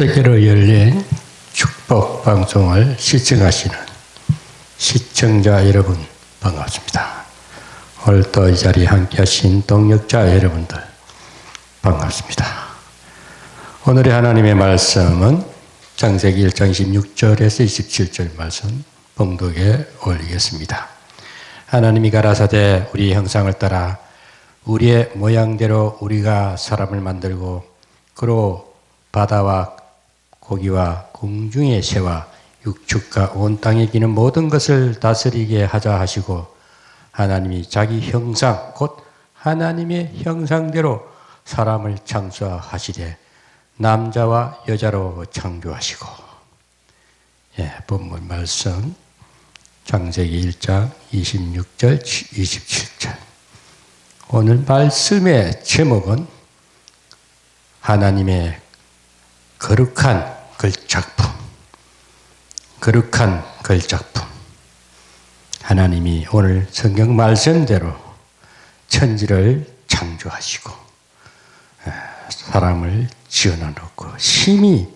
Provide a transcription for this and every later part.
세계로 열린 축복 방송을 시청하시는 시청자 여러분 반갑습니다. 오늘도 이 자리에 함께 하신 동역자 여러분들 반갑습니다. 오늘의 하나님의 말씀은 창세기 1장 16절에서 27절 말씀 봉독에 올리겠습니다. 하나님이 가라사대 우리 형상을 따라 우리의 모양대로 우리가 사람을 만들고 그로 바다와 고기와 공중의 새와 육축과 온 땅에 기는 모든 것을 다스리게 하자 하시고 하나님이 자기 형상 곧 하나님의 형상대로 사람을 창조하시되 남자와 여자로 창조하시고 본문 말씀 창세기 1장 26절 27절 오늘 말씀의 제목은 하나님의 거룩한 글작품, 거룩한 글작품. 하나님이 오늘 성경 말씀대로 천지를 창조하시고 사람을 지어놓고 심히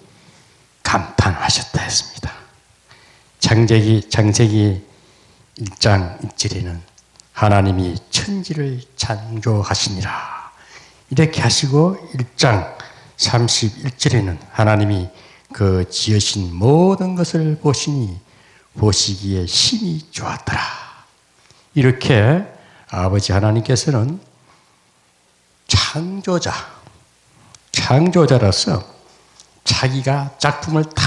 감탄하셨다 했습니다. 창세기 1장 1절에는 하나님이 천지를 창조하시니라 이렇게 하시고 1장 31절에는 하나님이 그 지으신 모든 것을 보시니 보시기에 심히 좋았더라. 이렇게 아버지 하나님께서는 창조자로서 자기가 작품을 다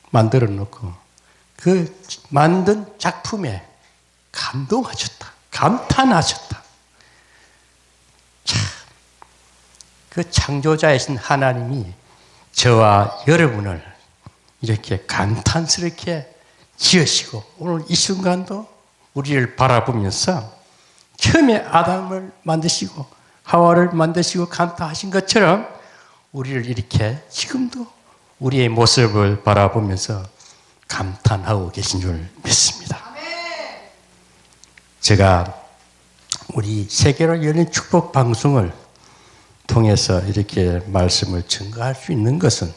만들어 놓고 그 만든 작품에 감동하셨다. 감탄하셨다. 그 창조자이신 하나님이 저와 여러분을 이렇게 감탄스럽게 지으시고 오늘 이 순간도 우리를 바라보면서 처음에 아담을 만드시고 하와를 만드시고 감탄하신 것처럼 우리를 이렇게 지금도 우리의 모습을 바라보면서 감탄하고 계신 줄 믿습니다. 제가 우리 세계로 열린 축복 방송을 통해서 이렇게 말씀을 증거할 수 있는 것은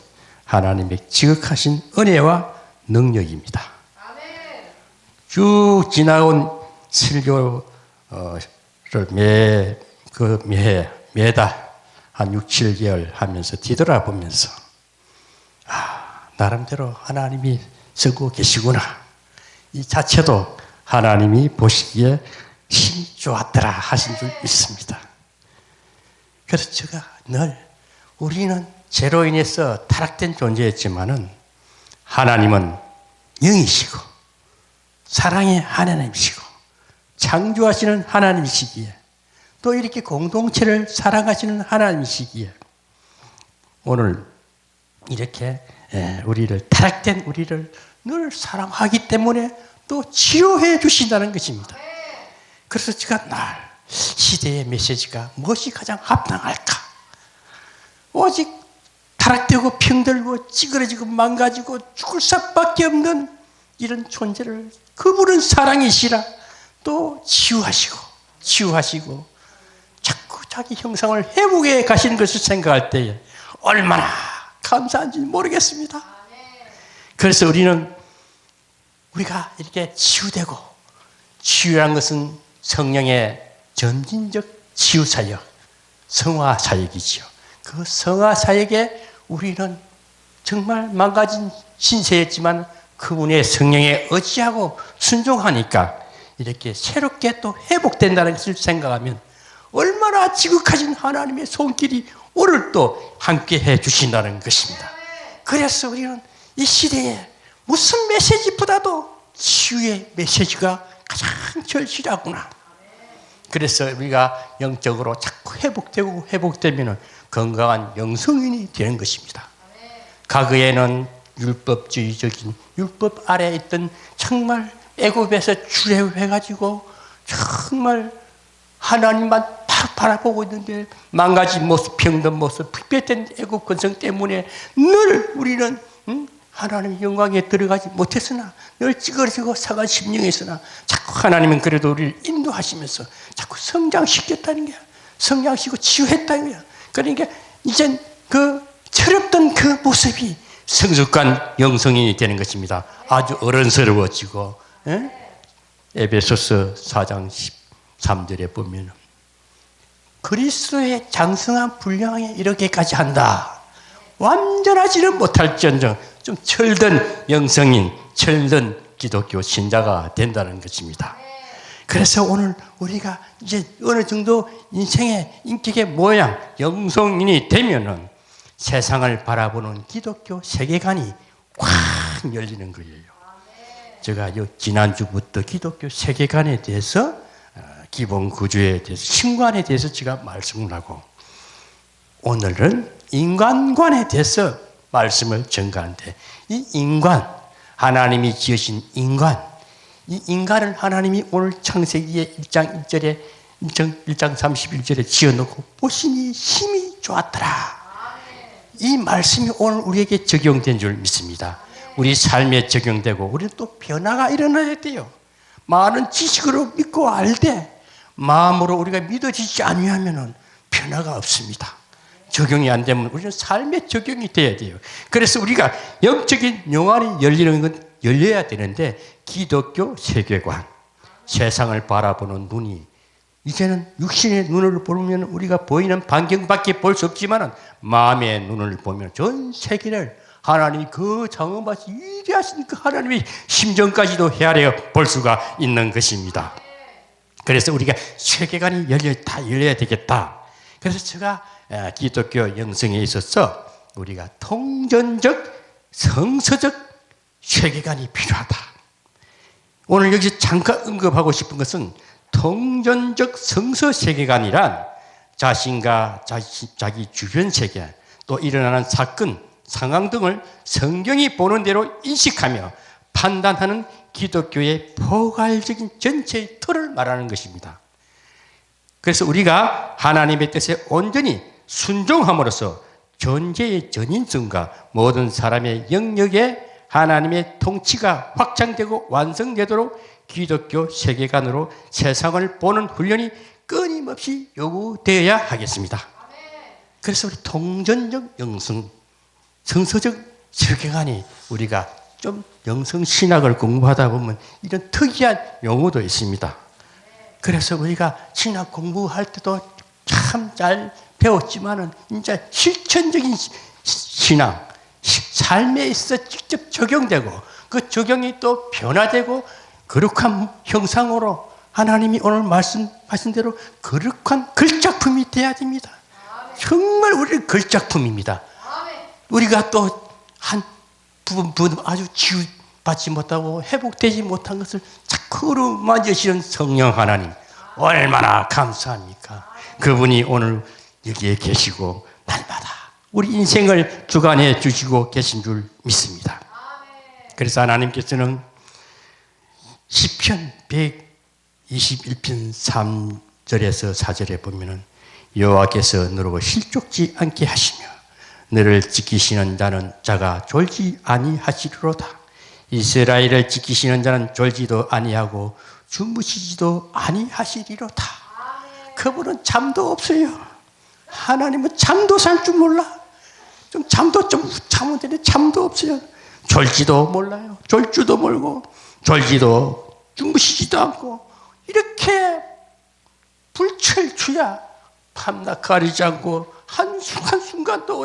하나님의 지극하신 은혜와 능력입니다. 쭉 지나온 설교를 매달 한 6, 7개월 하면서 뒤돌아보면서 나름대로 하나님이 쓰고 계시구나. 이 자체도 하나님이 보시기에 힘이 좋았더라 하신 줄 믿습니다. 그래서 제가 늘 우리는 죄로 인해서 타락된 존재였지만은 하나님은 영이시고 사랑의 하나님이시고 창조하시는 하나님이시기에 또 이렇게 공동체를 사랑하시는 하나님이시기에 오늘 이렇게 우리를 타락된 우리를 늘 사랑하기 때문에 또 치료해 주신다는 것입니다. 그래서 제가 날 시대의 메시지가 무엇이 가장 합당할까? 오직 타락되고 병들고 찌그러지고 망가지고 죽을 수밖에 없는 이런 존재를 그분은 사랑이시라 또 치유하시고 자꾸 자기 형상을 회복해 가시는 것을 생각할 때에 얼마나 감사한지 모르겠습니다. 그래서 우리가 이렇게 치유되고 치유란 것은 성령의 점진적 치유사역, 성화사역이지요. 그 성화사역에 우리는 정말 망가진 신세였지만 그분의 성령에 의지하고 순종하니까 이렇게 새롭게 또 회복된다는 것을 생각하면 얼마나 지극하신 하나님의 손길이 오늘 또 함께 해 주신다는 것입니다. 그래서 우리는 이 시대에 무슨 메시지보다도 치유의 메시지가 가장 절실하구나. 그래서 우리가 영적으로 자꾸 회복되면 건강한 영성인이 되는 것입니다. 과거에는 율법주의적인 율법 아래에 있던 정말 애굽에서 출애굽해가지고 정말 하나님만 바라보고 있는데 망가진 모습, 병든 모습, 피폐된 애굽 근성 때문에 늘 우리는 하나님의 영광에 들어가지 못했으나 늘 찌그러지고 상한 심령에서나 자꾸 하나님은 그래도 우리를 인도하시면서 자꾸 성장시켰다는 거야. 성장시키고 치유했다는 거야. 그러니까 이젠 그 철없던 그 모습이 성숙한 영성인이 되는 것입니다. 아주 어른스러워지고, 에베소서 4장 13절에 보면 그리스도의 장성한 분량에 이렇게까지 한다. 완전하지는 못할지언정 좀 철든 영성인, 철든 기독교 신자가 된다는 것입니다. 그래서 오늘 우리가 이제 어느 정도 인생의 인격의 모양, 영성인이 되면은 세상을 바라보는 기독교 세계관이 확 열리는 거예요. 제가 지난주부터 기독교 세계관에 대해서 기본 구조에 대해서 신관에 대해서 제가 말씀을 하고 오늘은 인간관에 대해서 말씀을 전가하는데 이 인간, 하나님이 지으신 인간, 이 인간을 하나님이 오늘 창세기의 1장 1절에 1장 31절에 지어놓고 보시니 힘이 좋았더라. 이 말씀이 오늘 우리에게 적용된 줄 믿습니다. 우리 삶에 적용되고 우리는 또 변화가 일어나야 돼요. 많은 지식으로 믿고 알되 마음으로 우리가 믿어지지 않으면 변화가 없습니다. 적용이 안 되면 우리는 삶에 적용이 돼야 돼요. 그래서 우리가 영적인 영안이 열리는 건 열려야 되는데 기독교 세계관, 세상을 바라보는 눈이 이제는 육신의 눈을 보면 우리가 보이는 반경밖에 볼 수 없지만 마음의 눈을 보면 전 세계를 하나님이 그 장엄하시 위대하신 그 하나님의 심정까지도 헤아려 볼 수가 있는 것입니다. 그래서 우리가 세계관이 열려야 되겠다. 그래서 제가 기독교 영성에 있어서 우리가 통전적, 성서적 세계관이 필요하다. 오늘 여기서 잠깐 언급하고 싶은 것은 통전적 성서 세계관이란 자신과 자기 주변 세계, 또 일어나는 사건, 상황 등을 성경이 보는 대로 인식하며 판단하는 기독교의 포괄적인 전체의 틀을 말하는 것입니다. 그래서 우리가 하나님의 뜻에 온전히 순종함으로써 존재의 전인성과 모든 사람의 영역에 하나님의 통치가 확장되고 완성되도록 기독교 세계관으로 세상을 보는 훈련이 끊임없이 요구되어야 하겠습니다. 그래서 우리 통전적 영성, 성서적 세계관이 우리가 좀 영성신학을 공부하다 보면 이런 특이한 용어도 있습니다. 그래서 우리가 신학 공부할 때도 참 잘 배웠지만은 이제 실천적인 신앙, 삶에 있어 직접 적용되고 그 적용이 또 변화되고 거룩한 형상으로 하나님이 오늘 말씀하신 대로 거룩한 글작품이 돼야 됩니다. 정말 우리는 글작품입니다. 우리가 또 한 부분 아주 치유받지 못하고 회복되지 못한 것을 자꾸 만지시는 성령 하나님 얼마나 감사합니까? 그분이 오늘 여기에 계시고 날마다 우리 인생을 주관해 주시고 계신 줄 믿습니다. 그래서 하나님께서는 시편 121편 3절에서 4절에 보면은 여호와께서 너로 실족지 않게 하시며 너를 지키시는 자가 졸지 아니하시리로다. 이스라엘을 지키시는 자는 졸지도 아니하고 주무시지도 아니하시리로다. 그분은 잠도 없어요. 하나님은 잠도 잘 줄 몰라. 잠도 좀 자면 되는데 잠도 없어요. 졸지도 몰라요. 졸 줄도 모르고 졸지도 주무시지도 않고 이렇게 불철주야 밤낮 가리지 않고 한순간도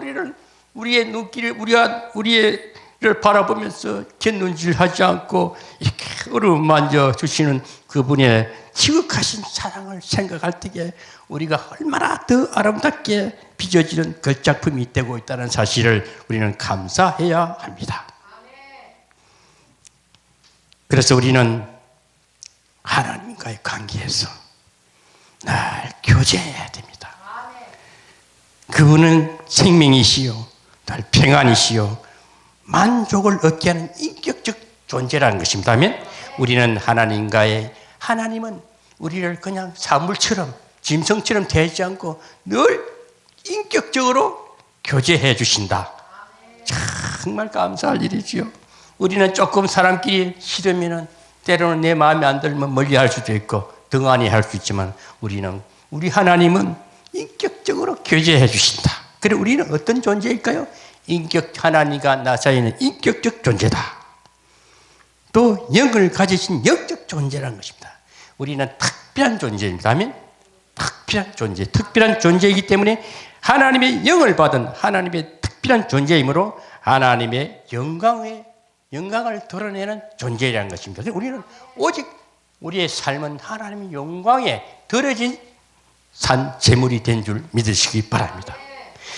우리의 눈길을 우리를 바라보면서 갯눈질하지 않고 이렇게 어루만져 주시는 그분의 지극하신 사랑을 생각할 때에 우리가 얼마나 더 아름답게 빚어지는 걸작품이 되고 있다는 사실을 우리는 감사해야 합니다. 그래서 우리는 하나님과의 관계에서 늘 교제해야 됩니다. 그분은 생명이시요, 늘 평안이시요, 만족을 얻게 하는 인격적 존재라는 것입니다. 우리는 하나님은 우리를 그냥 사물처럼, 짐승처럼 대하지 않고 늘 인격적으로 교제해 주신다. 정말 감사할 일이지요. 우리는 조금 사람끼리 싫으면 때로는 내 마음에 안 들면 멀리 할 수도 있고 등한히 할 수 있지만 우리 하나님은 인격적으로 교제해 주신다. 그리고 우리는 어떤 존재일까요? 인격 하나님과 나 사이는 인격적 존재다. 또 영을 가지신 영적 존재라는 것입니다. 우리는 특별한 존재입니다. 아멘? 특별한 존재, 특별한 존재이기 때문에 하나님의 영을 받은 하나님의 특별한 존재이므로 하나님의 영광을 드러내는 존재라는 것입니다. 우리는 오직 우리의 삶은 하나님의 영광에 드러진 산 제물이 된 줄 믿으시기 바랍니다.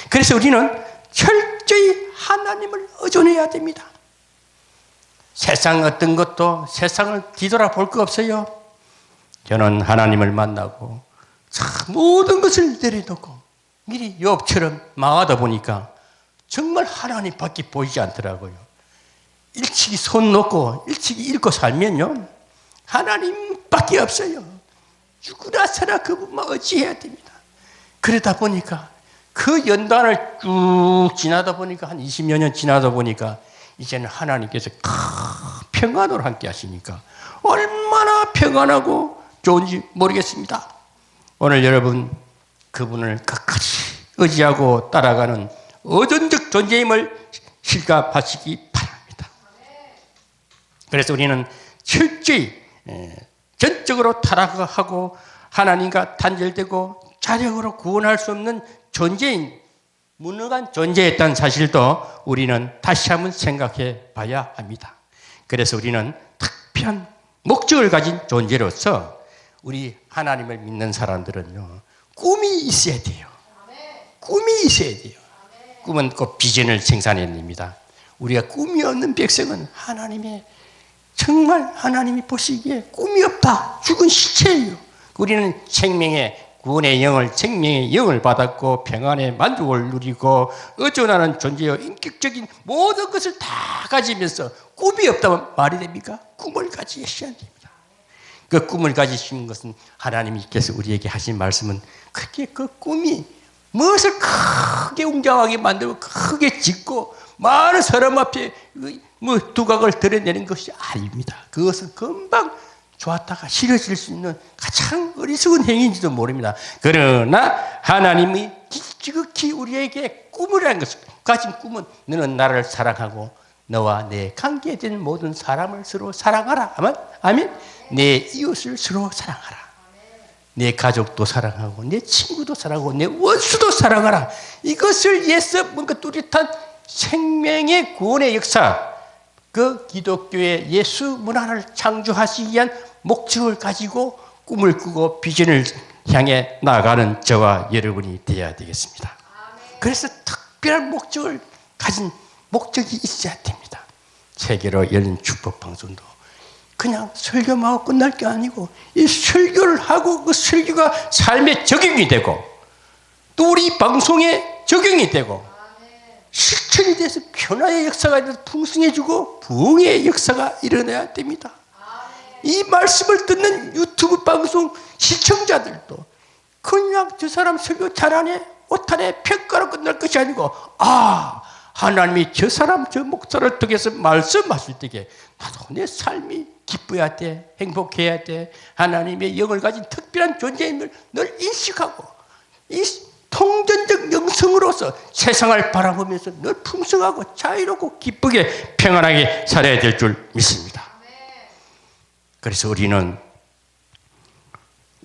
그래서 우리는 철저히 하나님을 의존해야 됩니다. 세상 어떤 것도 세상을 뒤돌아볼 거 없어요. 저는 하나님을 만나고 모든 것을 내려놓고 미리 욥처럼 망하다 보니까 정말 하나님밖에 보이지 않더라고요. 일찍이 손 놓고 일찍이 읽고 살면요 하나님밖에 없어요. 죽으나 살아 그분만 의지해야 됩니다. 그러다 보니까 그 연단을 쭉 지나다 보니까 한 20여 년 지나다 보니까 이제는 하나님께서 평안으로 함께 하시니까 얼마나 평안하고 좋은지 모르겠습니다. 오늘 여러분 그분을 끝까지 의지하고 따라가는 의존적 존재임을 실감하시기 바랍니다. 그래서 우리는 철저히 전적으로 타락하고 하나님과 단절되고 자력으로 구원할 수 없는 존재인 무능한 존재였다는 사실도 우리는 다시 한번 생각해 봐야 합니다. 그래서 우리는 특별한 목적을 가진 존재로서 우리 하나님을 믿는 사람들은요 꿈이 있어야 돼요. 꿈이 있어야 돼요. 꿈은 꼭 비전을 생산해냅니다. 우리가 꿈이 없는 백성은 정말 하나님이 보시기에 꿈이 없다. 죽은 시체예요. 우리는 구원의 생명의 영을 받았고 평안의 만족을 누리고 의존하는 존재요 인격적인 모든 것을 다 가지면서 꿈이 없다면 말이 됩니까? 꿈을 가지셔야 됩니다. 그 꿈을 가지시는 것은 하나님께서 우리에게 하신 말씀은 그렇게 그 꿈이 무엇을 크게 웅장하게 만들고 크게 짓고 많은 사람 앞에 두각을 드러내는 것이 아닙니다. 그것은 금방 좋았다가 싫어질 수 있는 가장 어리석은 행위인지도 모릅니다. 그러나 하나님이 지극히 우리에게 꿈을 한 것을 가진 꿈은 너는 나를 사랑하고 너와 내 관계된 모든 사람을 서로 사랑하라. 아멘. 내 이웃을 서로 사랑하라. 내 가족도 사랑하고 내 친구도 사랑하고 내 원수도 사랑하라. 이것을 위해서 뭔가 뚜렷한 생명의 구원의 역사, 그 기독교의 예수 문화를 창조하시기 위한 목적을 가지고 꿈을 꾸고 비전을 향해 나아가는 저와 여러분이 되어야 되겠습니다. 그래서 특별한 목적을 가진 목적이 있어야 됩니다. 세계로 열린 축복방송도 그냥 설교만 하고 끝날 게 아니고 이 설교를 하고 그 설교가 삶에 적용이 되고 또 우리 방송에 적용이 되고 실천이 돼서 변화의 역사가 돼서 풍성해지고 부흥의 역사가 일어나야 됩니다. 이 말씀을 듣는 유튜브 방송 시청자들도 그냥 저 사람 설교 잘하네 못하네 평가로 끝날 것이 아니고 하나님이 저 사람 저 목사를 통해서 말씀하실 때에 나도 내 삶이 기뻐야 돼 행복해야 돼 하나님의 영을 가진 특별한 존재임을 늘 인식하고 이 통전적 영성으로서 세상을 바라보면서 늘 풍성하고 자유롭고 기쁘게 평안하게 살아야 될 줄 믿습니다. 그래서 우리는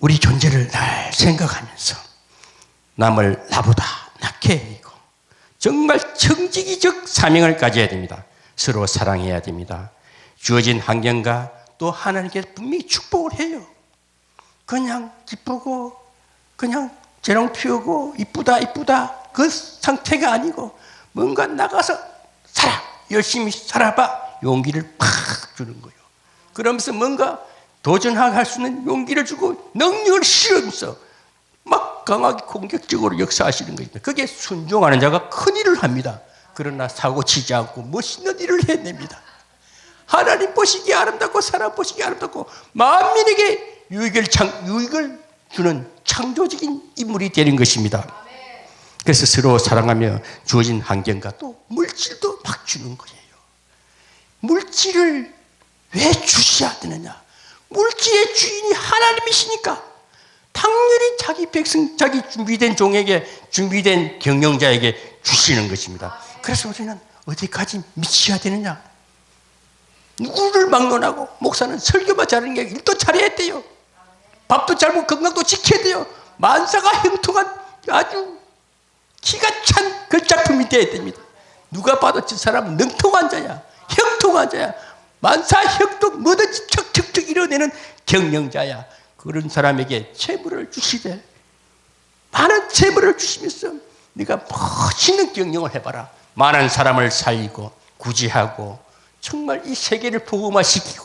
우리 존재를 날 생각하면서 남을 나보다 낮게 여기고 정말 청지기적 사명을 가져야 됩니다. 서로 사랑해야 됩니다. 주어진 환경과 또 하나님께서 분명히 축복을 해요. 그냥 기쁘고 그냥 재롱 피우고 이쁘다 그 상태가 아니고 뭔가 나가서 열심히 살아봐 용기를 팍 주는 거예요. 그러면서 뭔가 도전할 수 있는 용기를 주고 능력을 실으면서 막 강하게 공격적으로 역사하시는 것입니다. 그게 순종하는 자가 큰 일을 합니다. 그러나 사고치지 않고 멋있는 일을 해냅니다. 하나님 보시기에 아름답고 사람 보시기에 아름답고 만민에게 유익을 주는 창조적인 인물이 되는 것입니다. 그래서 서로 사랑하며 주어진 환경과 또 물질도 막 주는 거예요. 물질을 왜 주셔야 되느냐? 물질의 주인이 하나님이시니까 당연히 자기 백성, 자기 준비된 종에게 준비된 경영자에게 주시는 것입니다. 그래서 우리는 어디까지 미쳐야 되느냐? 누구를 막론하고 목사는 설교만 잘하는 게 일도 잘해야 돼요. 밥도 잘 먹고 건강도 지켜야 돼요. 만사가 형통한 아주 기가 찬 글작품이 되어야 됩니다. 누가 봐도 저 사람은 능통한 자야, 형통한 자야, 만사 형통 뭐든지 척척척 이뤄내는 경영자야. 그런 사람에게 재물을 주시되 많은 재물을 주시면서 네가 멋있는 경영을 해봐라. 많은 사람을 살리고 구제하고 정말 이 세계를 복음화시키고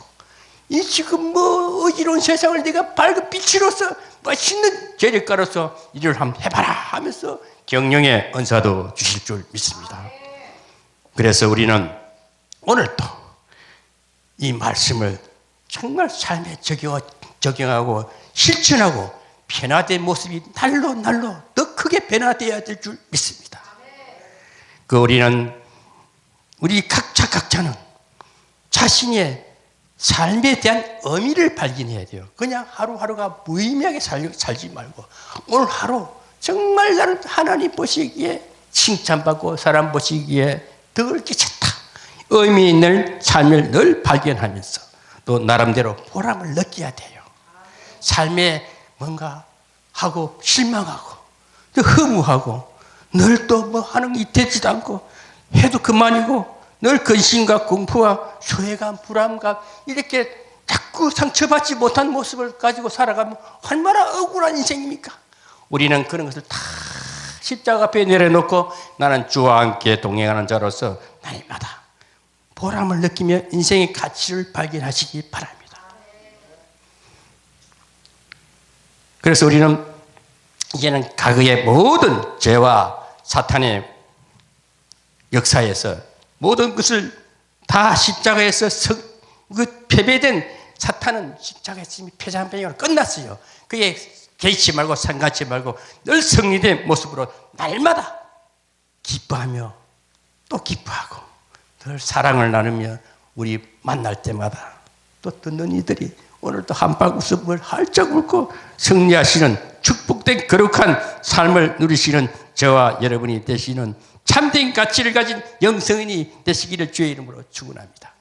이 지금 뭐 어지러운 세상을 네가 밝은 빛으로서 멋있는 재력가로서 일을 한번 해봐라 하면서 경영의 은사도 주실 줄 믿습니다. 그래서 우리는 오늘도 이 말씀을 정말 삶에 적용하고 실천하고 변화된 모습이 날로 더 크게 변화되어야 될 줄 믿습니다. 우리 각자는 자신의 삶에 대한 의미를 발견해야 돼요. 그냥 하루하루가 무의미하게 살지 말고 오늘 하루 정말 나는 하나님 보시기에 칭찬받고 사람 보시기에 덕을 끼쳤다. 의미 있는 삶을 늘 발견하면서 또 나름대로 보람을 느껴야 돼요. 삶에 뭔가 하고 실망하고 또 허무하고 늘 또 뭐 하는 게 되지도 않고 해도 그만이고 늘 근심과 공포와 소외감, 불안감 이렇게 자꾸 상처받지 못한 모습을 가지고 살아가면 얼마나 억울한 인생입니까? 우리는 그런 것을 다 십자가 앞에 내려놓고 나는 주와 함께 동행하는 자로서 날마다 보람을 느끼며 인생의 가치를 발견하시기 바랍니다. 그래서 우리는 이제는 과거의 모든 죄와 사탄의 역사에서 모든 것을 다 십자가에서 패배된 사탄은 십자가에서 패자한패장으로 끝났어요. 그게 개의치 말고 상관치 말고 늘 승리된 모습으로 날마다 기뻐하며 또 기뻐하고 늘 사랑을 나누며 우리 만날 때마다 또 듣는 이들이 오늘도 한방 웃음을 활짝 웃고 승리하시는 축복된 거룩한 삶을 누리시는 저와 여러분이 되시는 참된 가치를 가진 영성인이 되시기를 주의 이름으로 축원합니다.